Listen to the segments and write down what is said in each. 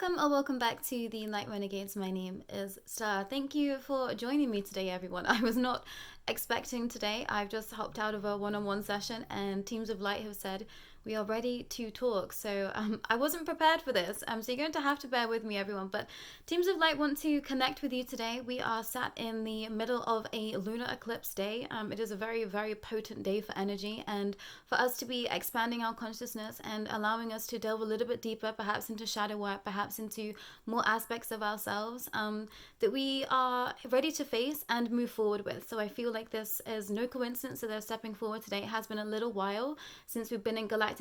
Welcome or welcome back to the Light Renegades. My name is Starr. Thank you for joining me today, everyone. I was not expecting today. I've just hopped out of a one-on-one session and Teams of Light have said we are ready to talk. So I wasn't prepared for this. So you're going to have to bear with me, everyone. But Teams of Light want to connect with you today. We are sat in the middle of a lunar eclipse day. It is a very, very potent day for energy and for us to be expanding our consciousness and allowing us to delve a little bit deeper, perhaps into shadow work, perhaps into more aspects of ourselves that we are ready to face and move forward with. So I feel like this is no coincidence that they're stepping forward today. It has been a little while since we've been in galactic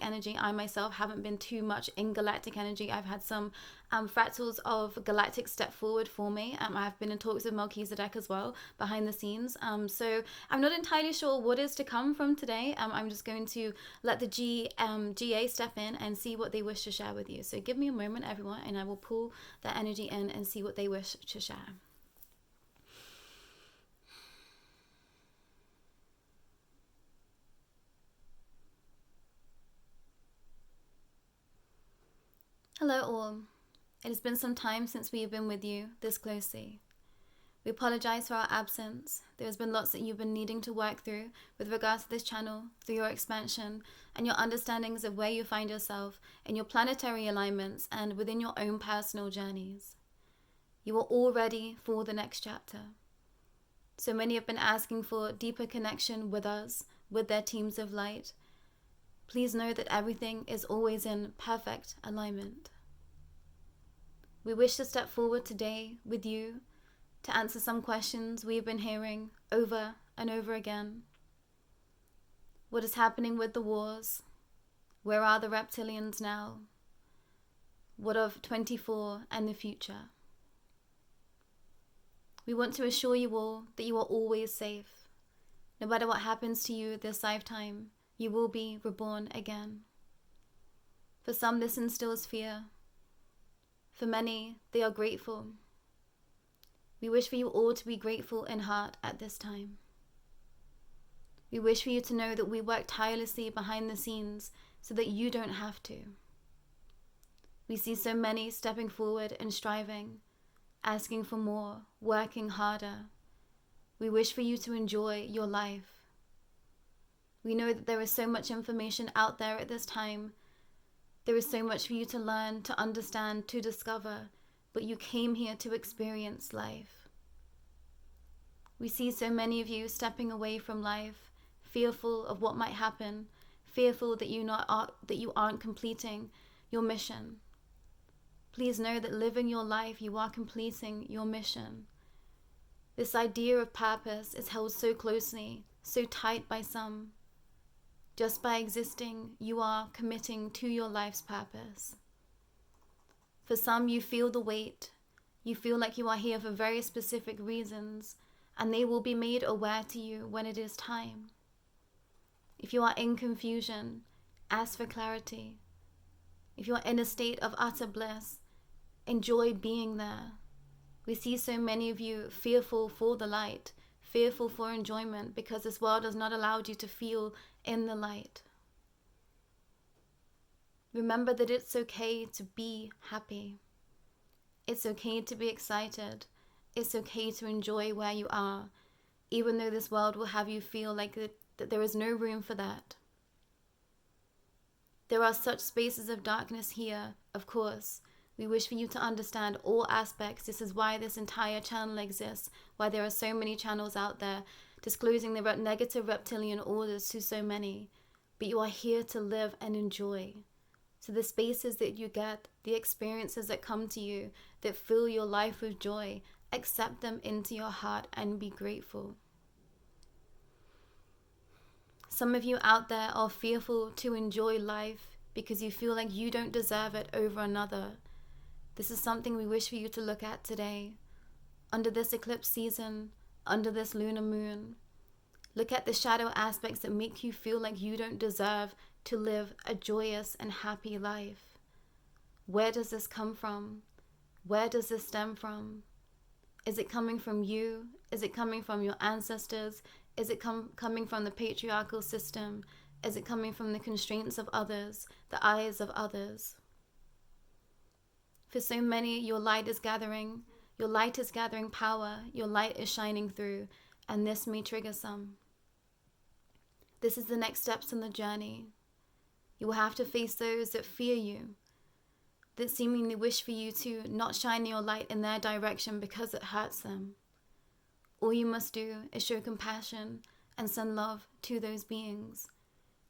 energy. I myself haven't been too much in galactic energy. I've had some fractals of galactic step forward for me. I've been in talks with Melchizedek as well behind the scenes. So I'm not entirely sure what is to come from today. I'm just going to let the GA step in and see what they wish to share with you. So give me a moment, everyone, and I will pull that energy in and see what they wish to share. Hello all. It has been some time since we have been with you this closely. We apologize for our absence. There has been lots that you've been needing to work through with regards to this channel, through your expansion and your understandings of where you find yourself in your planetary alignments and within your own personal journeys. You are all ready for the next chapter. So many have been asking for deeper connection with us, with their teams of light. Please know that everything is always in perfect alignment. We wish to step forward today with you to answer some questions we've been hearing over and over again. What is happening with the wars? Where are the reptilians now? What of 24 and the future? We want to assure you all that you are always safe. No matter what happens to you this lifetime, you will be reborn again. For some, this instills fear. For many, they are grateful. We wish for you all to be grateful in heart at this time. We wish for you to know that we work tirelessly behind the scenes so that you don't have to. We see so many stepping forward and striving, asking for more, working harder. We wish for you to enjoy your life. We know that there is so much information out there at this time. There is so much for you to learn, to understand, to discover, but you came here to experience life. We see so many of you stepping away from life, fearful of what might happen, fearful that you aren't completing your mission. Please know that living your life, you are completing your mission. This idea of purpose is held so closely, so tight by some. Just by existing, you are committing to your life's purpose. For some, you feel the weight. You feel like you are here for very specific reasons, and they will be made aware to you when it is time. If you are in confusion, ask for clarity. If you are in a state of utter bliss, enjoy being there. We see so many of you fearful for the light, fearful for enjoyment, because this world has not allowed you to feel in the light. Remember that it's okay to be happy. It's okay to be excited. It's okay to enjoy where you are, even though this world will have you feel like that there is no room for that. There are such spaces of darkness here, of course. We wish for you to understand all aspects. This is why this entire channel exists, why there are so many channels out there disclosing the negative reptilian orders to so many. But you are here to live and enjoy. So the spaces that you get, the experiences that come to you, that fill your life with joy, accept them into your heart and be grateful. Some of you out there are fearful to enjoy life because you feel like you don't deserve it over another. This is something we wish for you to look at today. Under this eclipse season, under this lunar moon, look at the shadow aspects that make you feel like you don't deserve to live a joyous and happy life. Where does this come from? Where does this stem from? Is it coming from you? Is it coming from your ancestors? Is it coming from the patriarchal system? Is it coming from the constraints of others, the eyes of others? For so many, your light is gathering power, your light is shining through, and this may trigger some. This is the next steps in the journey. You will have to face those that fear you, that seemingly wish for you to not shine your light in their direction because it hurts them. All you must do is show compassion and send love to those beings.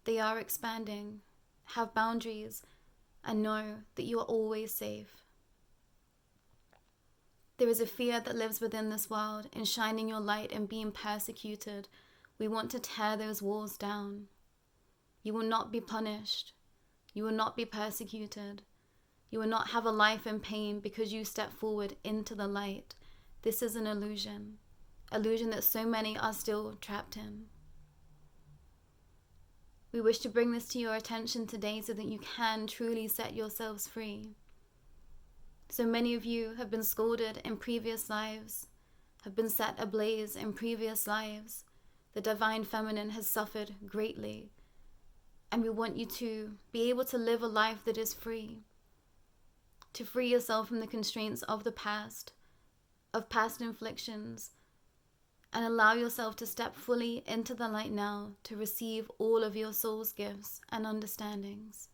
They are expanding, have boundaries, and know that you are always safe. There is a fear that lives within this world in shining your light and being persecuted. We want to tear those walls down. You will not be punished. You will not be persecuted. You will not have a life in pain because you step forward into the light. This is an illusion that so many are still trapped in. We wish to bring this to your attention today so that you can truly set yourselves free. So many of you have been scalded in previous lives, have been set ablaze in previous lives. The divine feminine has suffered greatly, and we want you to be able to live a life that is free, to free yourself from the constraints of the past, of past inflictions, and allow yourself to step fully into the light now to receive all of your soul's gifts and understandings.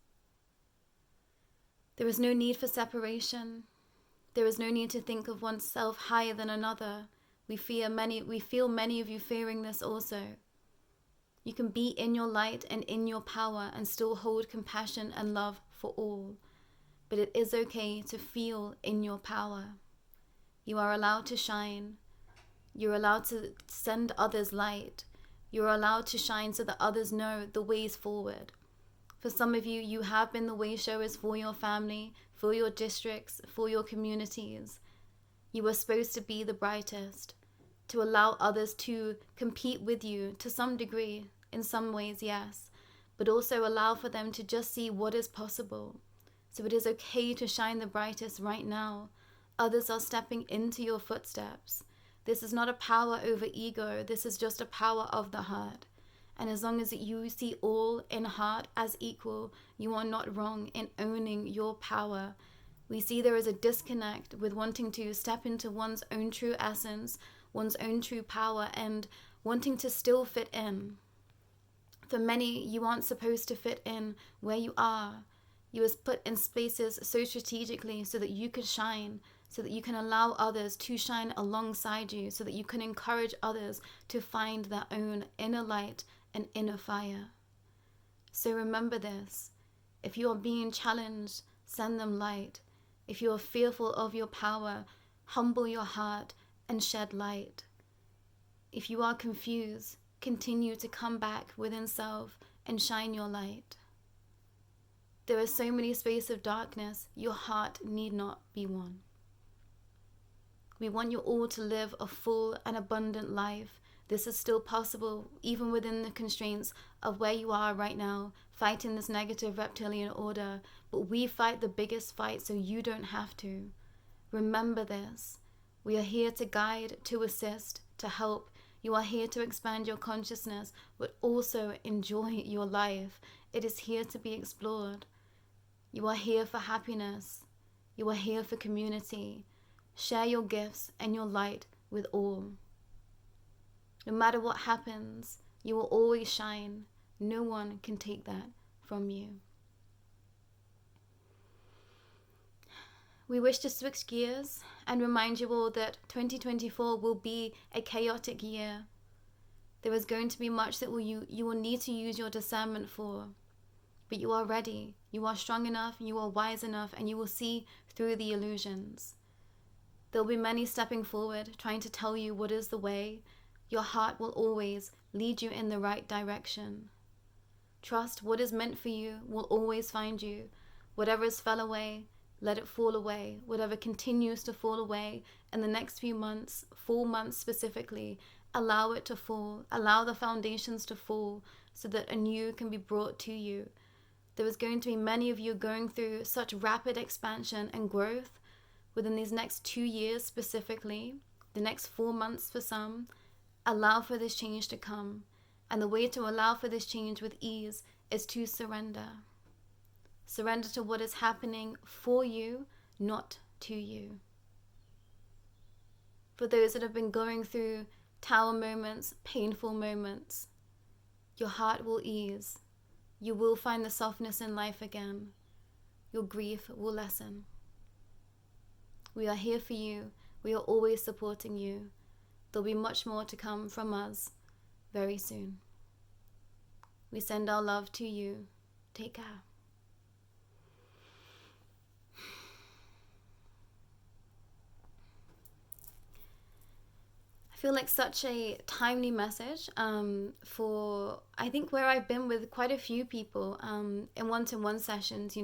There is no need for separation. There is no need to think of oneself higher than another. We feel many of you fearing this also. You can be in your light and in your power and still hold compassion and love for all. But it is okay to feel in your power. You are allowed to shine. You're allowed to send others light. You're allowed to shine so that others know the ways forward. For some of you, you have been the way showers for your family, for your districts, for your communities. You are supposed to be the brightest, to allow others to compete with you to some degree, in some ways, yes, but also allow for them to just see what is possible. So it is okay to shine the brightest right now. Others are stepping into your footsteps. This is not a power over ego. This is just a power of the heart. And as long as you see all in heart as equal, you are not wrong in owning your power. We see there is a disconnect with wanting to step into one's own true essence, one's own true power, and wanting to still fit in. For many, you aren't supposed to fit in where you are. You was put in spaces so strategically so that you could shine, so that you can allow others to shine alongside you, so that you can encourage others to find their own inner light and inner fire. So remember this. If you are being challenged, send them light. If you are fearful of your power, humble your heart and shed light. If you are confused, continue to come back within self and shine your light. There are so many spaces of darkness, your heart need not be one. We want you all to live a full and abundant life. This is still possible, even within the constraints of where you are right now, fighting this negative reptilian order. But we fight the biggest fight so you don't have to. Remember this. We are here to guide, to assist, to help. You are here to expand your consciousness, but also enjoy your life. It is here to be explored. You are here for happiness. You are here for community. Share your gifts and your light with all. No matter what happens, you will always shine. No one can take that from you. We wish to switch gears and remind you all that 2024 will be a chaotic year. There is going to be much that you will need to use your discernment for. But you are ready. You are strong enough, you are wise enough, and you will see through the illusions. There will be many stepping forward, trying to tell you what is the way. Your heart will always lead you in the right direction. Trust what is meant for you will always find you. Whatever has fell away, let it fall away. Whatever continues to fall away in the next few months, 4 months specifically, allow it to fall. Allow the foundations to fall so that a new can be brought to you. There is going to be many of you going through such rapid expansion and growth within these next 2 years specifically, the next 4 months for some. Allow for this change to come. And the way to allow for this change with ease is to surrender. Surrender to what is happening for you, not to you. For those that have been going through tower moments, painful moments, your heart will ease. You will find the softness in life again. Your grief will lessen. We are here for you. We are always supporting you. There'll be much more to come from us very soon. We send our love to you. Take care. I feel like such a timely message for, I think, where I've been with quite a few people in one-to-one sessions,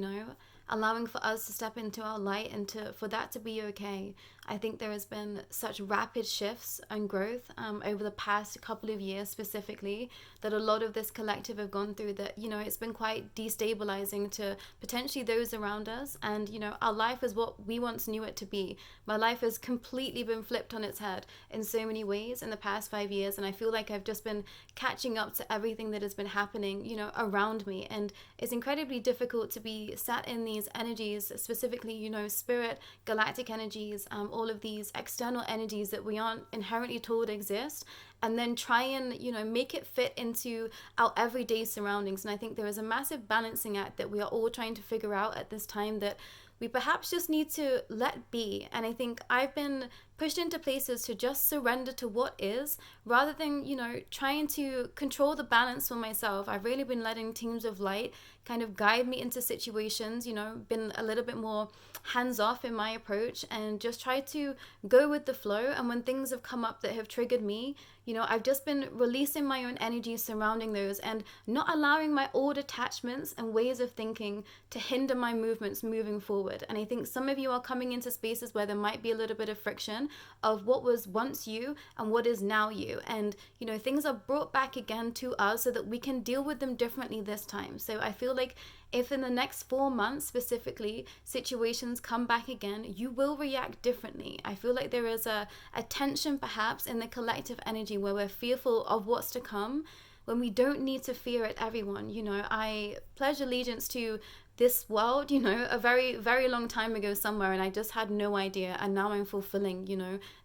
allowing for us to step into our light and for that to be okay. I think there has been such rapid shifts and growth over the past couple of years specifically, that a lot of this collective have gone through, that, it's been quite destabilizing to potentially those around us. And, our life is what we once knew it to be. My life has completely been flipped on its head in so many ways in the past 5 years. And I feel like I've just been catching up to everything that has been happening, around me. And it's incredibly difficult to be sat in these energies, specifically, spirit, galactic energies, all of these external energies that we aren't inherently told exist, and then try and, make it fit into our everyday surroundings. And I think there is a massive balancing act that we are all trying to figure out at this time, that we perhaps just need to let be. And I think I've been pushed into places to just surrender to what is, rather than, trying to control the balance for myself. I've really been letting teams of light kind of guide me into situations, been a little bit more hands-off in my approach, and just try to go with the flow. And when things have come up that have triggered me, I've just been releasing my own energy surrounding those, and not allowing my old attachments and ways of thinking to hinder my movements moving forward. And I think some of you are coming into spaces where there might be a little bit of friction of what was once you and what is now you. And, things are brought back again to us so that we can deal with them differently this time. So I feel like if in the next 4 months specifically, situations come back again, you will react differently. I feel like there is a tension perhaps in the collective energy where we're fearful of what's to come, when we don't need to fear it, everyone. I pledge allegiance to this world, a very, very long time ago somewhere, and I just had no idea. And now I'm fulfilling,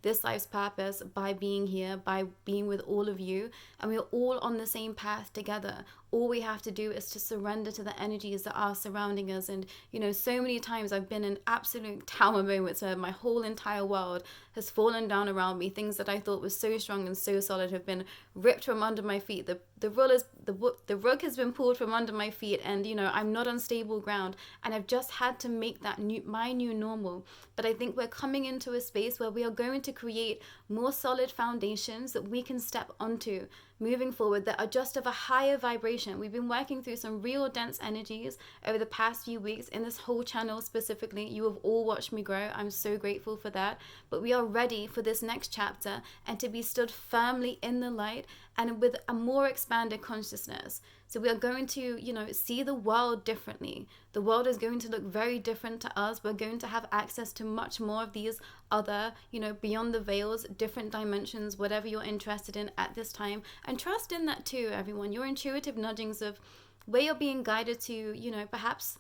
this life's purpose by being here, by being with all of you, and we're all on the same path together. All we have to do is to surrender to the energies that are surrounding us. And, so many times I've been in absolute tower moments where my whole entire world has fallen down around me. Things that I thought was so strong and so solid have been ripped from under my feet. The rug has been pulled from under my feet, and, I'm not on stable ground. And I've just had to make that my new normal. But I think we're coming into a space where we are going to create more solid foundations that we can step onto moving forward, that are just of a higher vibration. We've been working through some real dense energies over the past few weeks in this whole channel specifically. You have all watched me grow. I'm so grateful for that. But we are ready for this next chapter, and to be stood firmly in the light and with a more expanded consciousness. So we are going to, see the world differently. The world is going to look very different to us. We're going to have access to much more of these other, beyond the veils, different dimensions, whatever you're interested in at this time. And trust in that too, everyone. Your intuitive nudgings of where you're being guided to, perhaps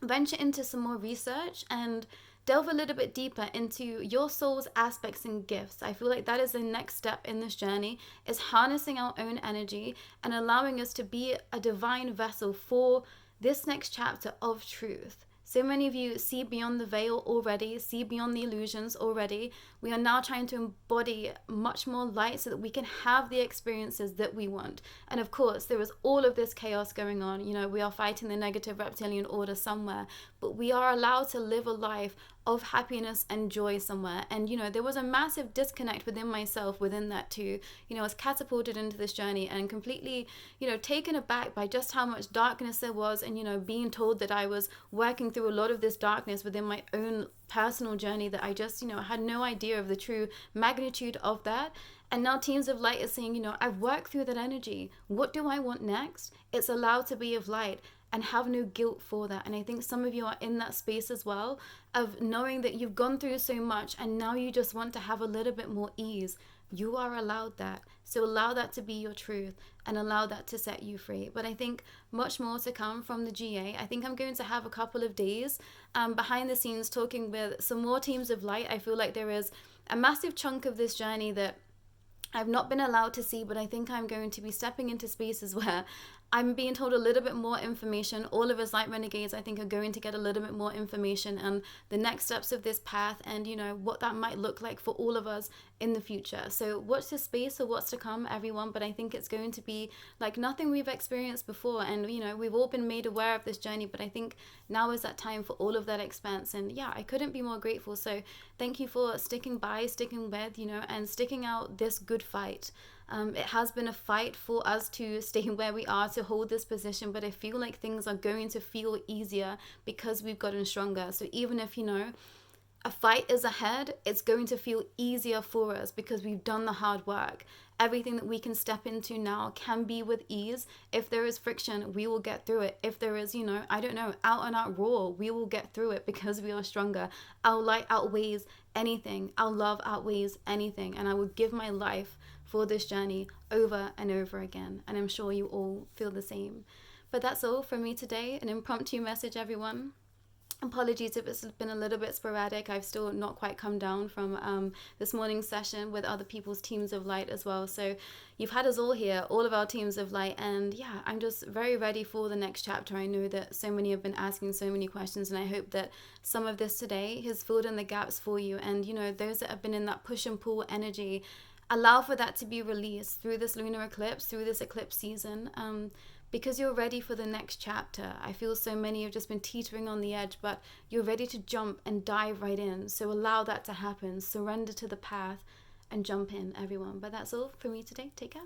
venture into some more research and delve a little bit deeper into your soul's aspects and gifts. I feel like that is the next step in this journey, is harnessing our own energy and allowing us to be a divine vessel for this next chapter of truth. So many of you see beyond the veil already, see beyond the illusions already. We are now trying to embody much more light so that we can have the experiences that we want. And of course, there is all of this chaos going on. We are fighting the negative reptilian order somewhere, but we are allowed to live a life of happiness and joy somewhere. And, there was a massive disconnect within myself within that too. I was catapulted into this journey and completely, taken aback by just how much darkness there was, and, being told that I was working through a lot of this darkness within my own personal journey, that I just, had no idea of the true magnitude of that. And now teams of light are saying, I've worked through that energy. What do I want next? It's allowed to be of light, and have no guilt for that. And I think some of you are in that space as well, of knowing that you've gone through so much and now you just want to have a little bit more ease. You are allowed that. So allow that to be your truth and allow that to set you free. But I think much more to come from the GA. I think I'm going to have a couple of days behind the scenes talking with some more teams of light. I feel like there is a massive chunk of this journey that I've not been allowed to see, but I think I'm going to be stepping into spaces where I'm being told a little bit more information. All of us Light Renegades, I think, are going to get a little bit more information and the next steps of this path and, you know, what that might look like for all of us in the future. So watch this space or what's to come, everyone. But I think it's going to be like nothing we've experienced before. And, you know, we've all been made aware of this journey, but I think now is that time for all of that expanse. And yeah, I couldn't be more grateful. So thank you for sticking by, sticking with, you know, and sticking out this good fight. It has been a fight for us to stay where we are, to hold this position, but I feel like things are going to feel easier because we've gotten stronger. So even if, you know, a fight is ahead, it's going to feel easier for us because we've done the hard work. Everything that we can step into now can be with ease. If there is friction, we will get through it. If there is, you know, I don't know, out and out raw, we will get through it because we are stronger. Our light outweighs anything. Our love outweighs anything. And I would give my life for this journey over and over again. And I'm sure you all feel the same. But that's all from me today. An impromptu message, everyone. Apologies if it's been a little bit sporadic. I've still not quite come down from this morning's session with other people's teams of light as well. So you've had us all here, all of our teams of light. And yeah, I'm just very ready for the next chapter. I know that so many have been asking so many questions, and I hope that some of this today has filled in the gaps for you. And, you know, those that have been in that push and pull energy, allow for that to be released through this lunar eclipse, through this eclipse season, because you're ready for the next chapter. I feel so many have just been teetering on the edge, but you're ready to jump and dive right in. So allow that to happen. Surrender to the path and jump in, everyone. But that's all for me today. Take care.